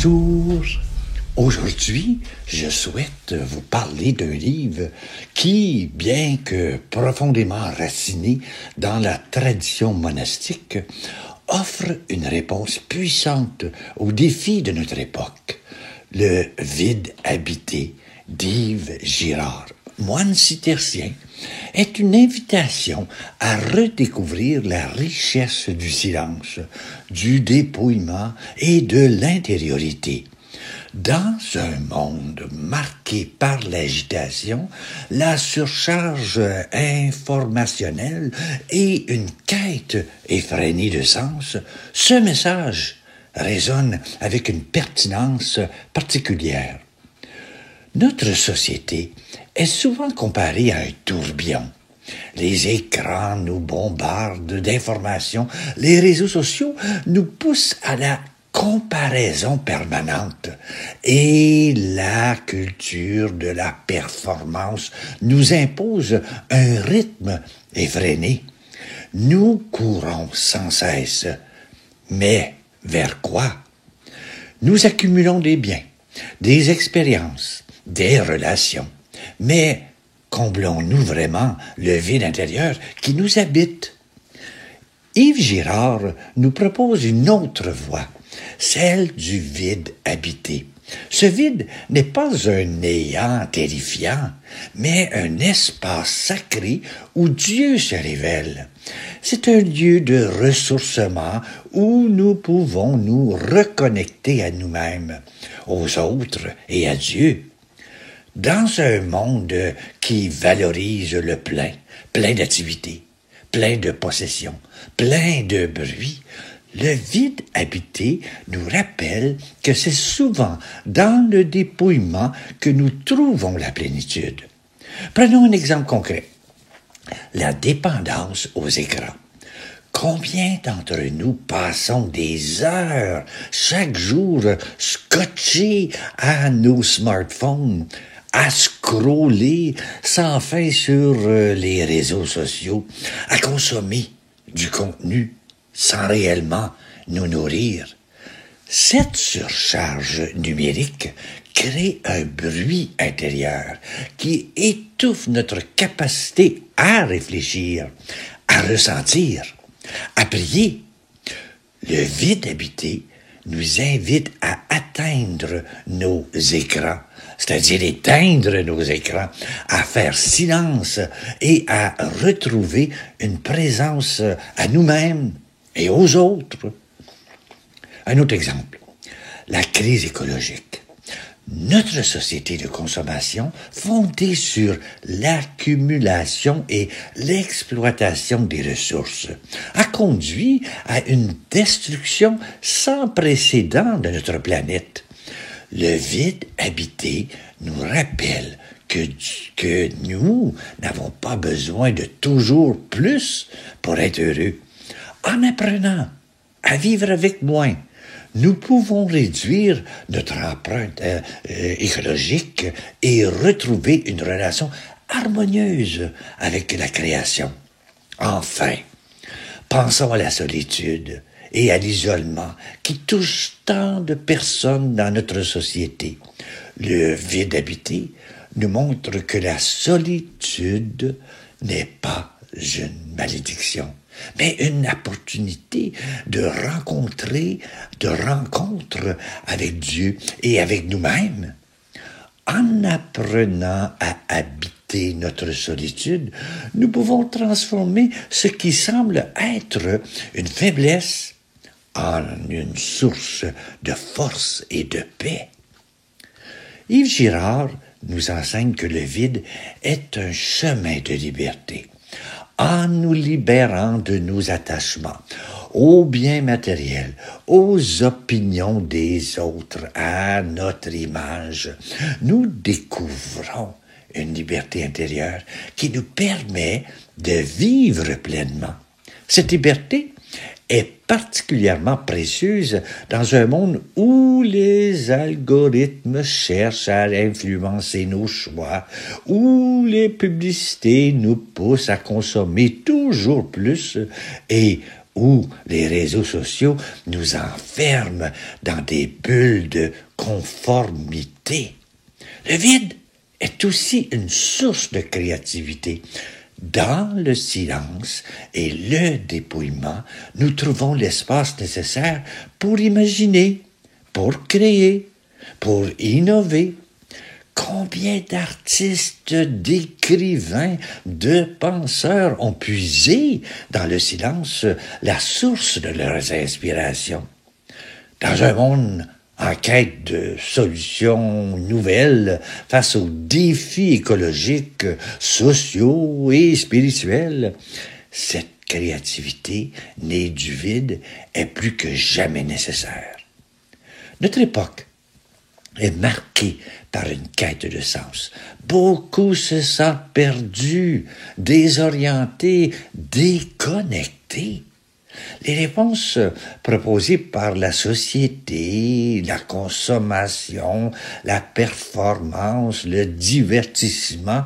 Bonjour. Aujourd'hui, je souhaite vous parler d'un livre qui, bien que profondément raciné dans la tradition monastique, offre une réponse puissante aux défis de notre époque. Le vide habité d'Yves Girard, moine cistercien, est une invitation à redécouvrir la richesse du silence, du dépouillement et de l'intériorité. Dans un monde marqué par l'agitation, la surcharge informationnelle et une quête effrénée de sens, ce message résonne avec une pertinence particulière. Notre société est souvent comparée à un tourbillon. Les écrans nous bombardent d'informations, les réseaux sociaux nous poussent à la comparaison permanente et la culture de la performance nous impose un rythme effréné. Nous courons sans cesse. Mais vers quoi? Nous accumulons des biens, des expériences, des relations. Mais comblons-nous vraiment le vide intérieur qui nous habite? Yves Girard nous propose une autre voie, celle du vide habité. Ce vide n'est pas un néant terrifiant, mais un espace sacré où Dieu se révèle. C'est un lieu de ressourcement où nous pouvons nous reconnecter à nous-mêmes, aux autres et à Dieu. Dans un monde qui valorise le plein d'activités, plein de possessions, plein de bruit, le vide habité nous rappelle que c'est souvent dans le dépouillement que nous trouvons la plénitude. Prenons un exemple concret. La dépendance aux écrans. Combien d'entre nous passons des heures chaque jour scotchés à nos smartphones, à scroller sans fin sur les réseaux sociaux, à consommer du contenu sans réellement nous nourrir? Cette surcharge numérique crée un bruit intérieur qui étouffe notre capacité à réfléchir, à ressentir, à prier. Le vide habité nous invite à atteindre nos écrans, c'est-à-dire éteindre nos écrans, à faire silence et à retrouver une présence à nous-mêmes et aux autres. Un autre exemple, la crise écologique. Notre société de consommation, fondée sur l'accumulation et l'exploitation des ressources, a conduit à une destruction sans précédent de notre planète. Le vide habité nous rappelle que nous n'avons pas besoin de toujours plus pour être heureux. En apprenant à vivre avec moins, nous pouvons réduire notre empreinte écologique et retrouver une relation harmonieuse avec la création. Enfin, pensons à la solitude et à l'isolement qui touchent tant de personnes dans notre société. Le vide habité nous montre que la solitude n'est pas une malédiction, mais une opportunité de rencontre avec Dieu et avec nous-mêmes. En apprenant à habiter notre solitude, nous pouvons transformer ce qui semble être une faiblesse en une source de force et de paix. Yves Girard nous enseigne que le vide est un chemin de liberté. En nous libérant de nos attachements aux biens matériels, aux opinions des autres, à notre image, nous découvrons une liberté intérieure qui nous permet de vivre pleinement. Cette liberté est particulièrement précieuse dans un monde où les algorithmes cherchent à influencer nos choix, où les publicités nous poussent à consommer toujours plus et où les réseaux sociaux nous enferment dans des bulles de conformité. Le vide est aussi une source de créativité. Dans le silence et le dépouillement, nous trouvons l'espace nécessaire pour imaginer, pour créer, pour innover. Combien d'artistes, d'écrivains, de penseurs ont puisé dans le silence la source de leurs inspirations? Dans un monde en quête de solutions nouvelles face aux défis écologiques, sociaux et spirituels, cette créativité née du vide est plus que jamais nécessaire. Notre époque est marquée par une quête de sens. Beaucoup se sentent perdus, désorientés, déconnectés. Les réponses proposées par la société, la consommation, la performance, le divertissement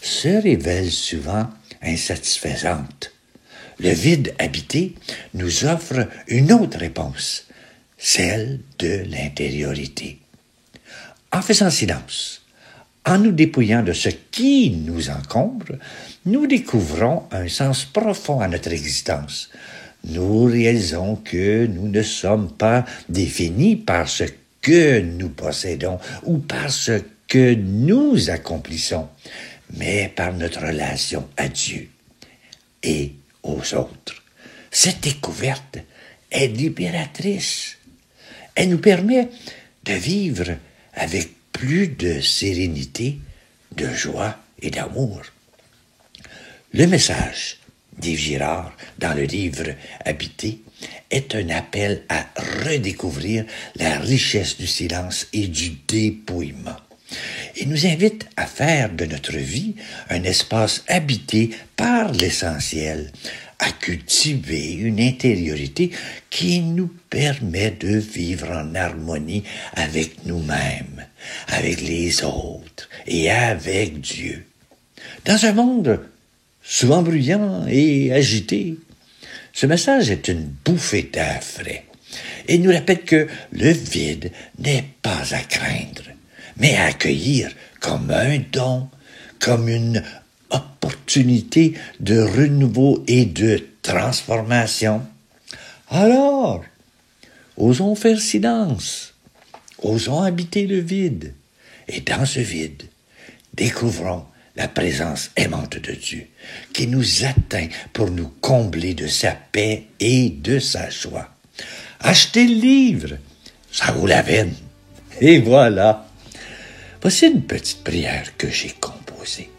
se révèlent souvent insatisfaisantes. Le vide habité nous offre une autre réponse, celle de l'intériorité. En faisant silence, en nous dépouillant de ce qui nous encombre, nous découvrons un sens profond à notre existence. Nous réalisons que nous ne sommes pas définis par ce que nous possédons ou par ce que nous accomplissons, mais par notre relation à Dieu et aux autres. Cette découverte est libératrice. Elle nous permet de vivre avec plus de sérénité, de joie et d'amour. Le message d'Yves Girard dans le livre Habité est un appel à redécouvrir la richesse du silence et du dépouillement. Il nous invite à faire de notre vie un espace habité par l'essentiel, à cultiver une intériorité qui nous permet de vivre en harmonie avec nous-mêmes, avec les autres et avec Dieu. Dans un monde souvent bruyant et agité, ce message est une bouffée d'air frais et nous rappelle que le vide n'est pas à craindre, mais à accueillir comme un don, comme une opportunité de renouveau et de transformation. Alors, osons faire silence, osons habiter le vide, et dans ce vide, découvrons la présence aimante de Dieu, qui nous atteint pour nous combler de sa paix et de sa joie. Achetez le livre, ça vaut la peine. Et voilà, voici une petite prière que j'ai composée.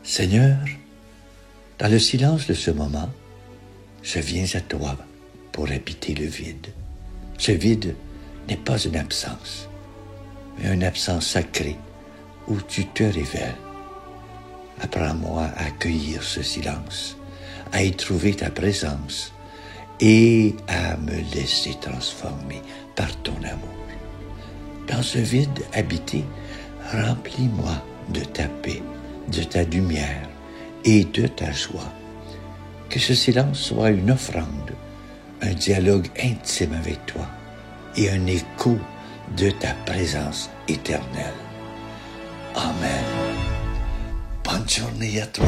Seigneur, dans le silence de ce moment, je viens à toi pour habiter le vide. Ce vide n'est pas une absence, mais une absence sacrée où tu te révèles. Apprends-moi à accueillir ce silence, à y trouver ta présence et à me laisser transformer par ton amour. Dans ce vide habité, remplis-moi de ta paix, de ta lumière et de ta joie. Que ce silence soit une offrande, un dialogue intime avec toi et un écho de ta présence éternelle. Amen. Bonne journée à toi.